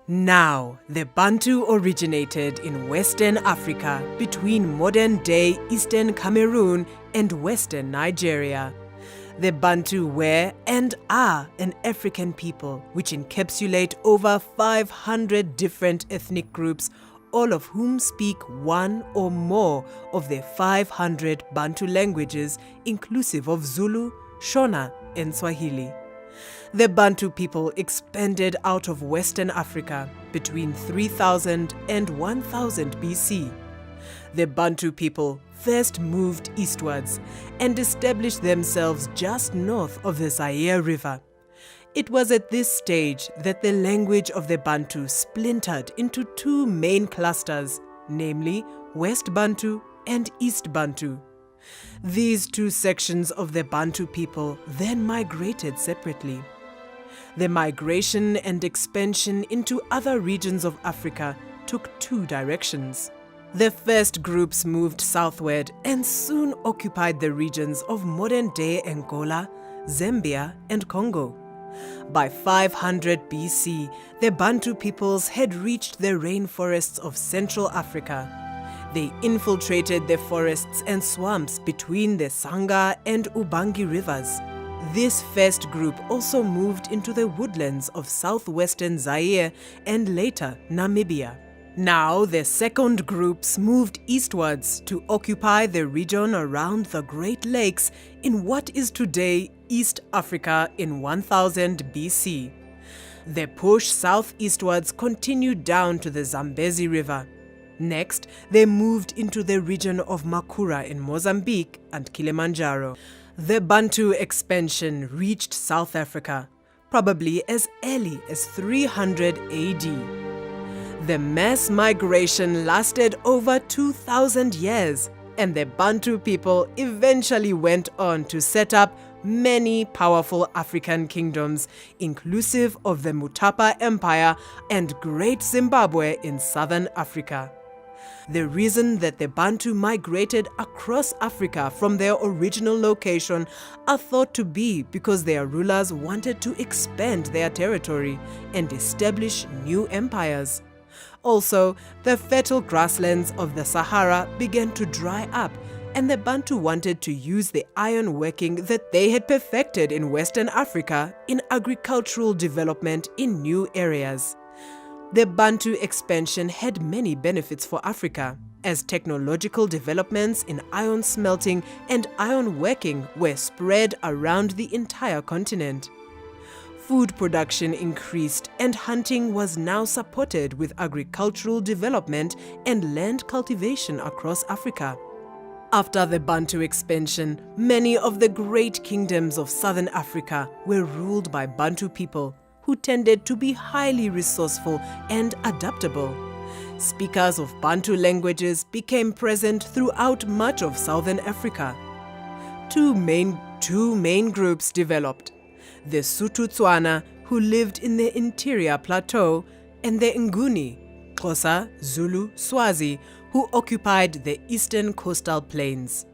Now, the Bantu originated in Western Africa between modern-day Eastern Cameroon and Western Nigeria. The Bantu were and are an African people which encapsulate over 500 different ethnic groups, all of whom speak one or more of the 500 Bantu languages, inclusive of Zulu, Shona, and Swahili. The Bantu people expanded out of Western Africa between 3000 and 1000 BC. The Bantu people first moved eastwards and established themselves just north of the Zaire River. It was at this stage that the language of the Bantu splintered into two main clusters, namely West Bantu and East Bantu. These two sections of the Bantu people then migrated separately. The migration and expansion into other regions of Africa took two directions. The first groups moved southward and soon occupied the regions of modern-day Angola, Zambia, and Congo. By 500 BC, the Bantu peoples had reached the rainforests of Central Africa. They infiltrated the forests and swamps between the Sanga and Ubangi rivers. This first group also moved into the woodlands of southwestern Zaire and later Namibia. Now the second groups moved eastwards to occupy the region around the Great Lakes in what is today East Africa in 1000 BC. The push southeastwards continued down to the Zambezi River. Next, they moved into the region of Makura in Mozambique and Kilimanjaro. The Bantu expansion reached South Africa, probably as early as 300 AD. The mass migration lasted over 2,000 years, and the Bantu people eventually went on to set up many powerful African kingdoms, inclusive of the Mutapa Empire and Great Zimbabwe in southern Africa. The reason that the Bantu migrated across Africa from their original location are thought to be because their rulers wanted to expand their territory and establish new empires. Also, the fertile grasslands of the Sahara began to dry up, and the Bantu wanted to use the iron working that they had perfected in Western Africa in agricultural development in new areas. The Bantu expansion had many benefits for Africa, as technological developments in iron smelting and iron working were spread around the entire continent. Food production increased and hunting was now supported with agricultural development and land cultivation across Africa. After the Bantu expansion, many of the great kingdoms of southern Africa were ruled by Bantu people, who tended to be highly resourceful and adaptable. Speakers of Bantu languages became present throughout much of southern Africa. Two main groups developed: the Sotho-Tswana, who lived in the interior plateau, and the Nguni, Xhosa, Zulu, Swazi, who occupied the eastern coastal plains.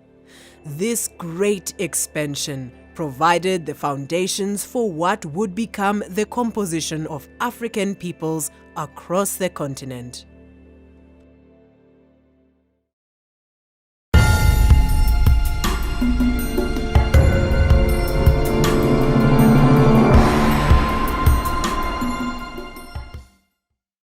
This great expansion provided the foundations for what would become the composition of African peoples across the continent.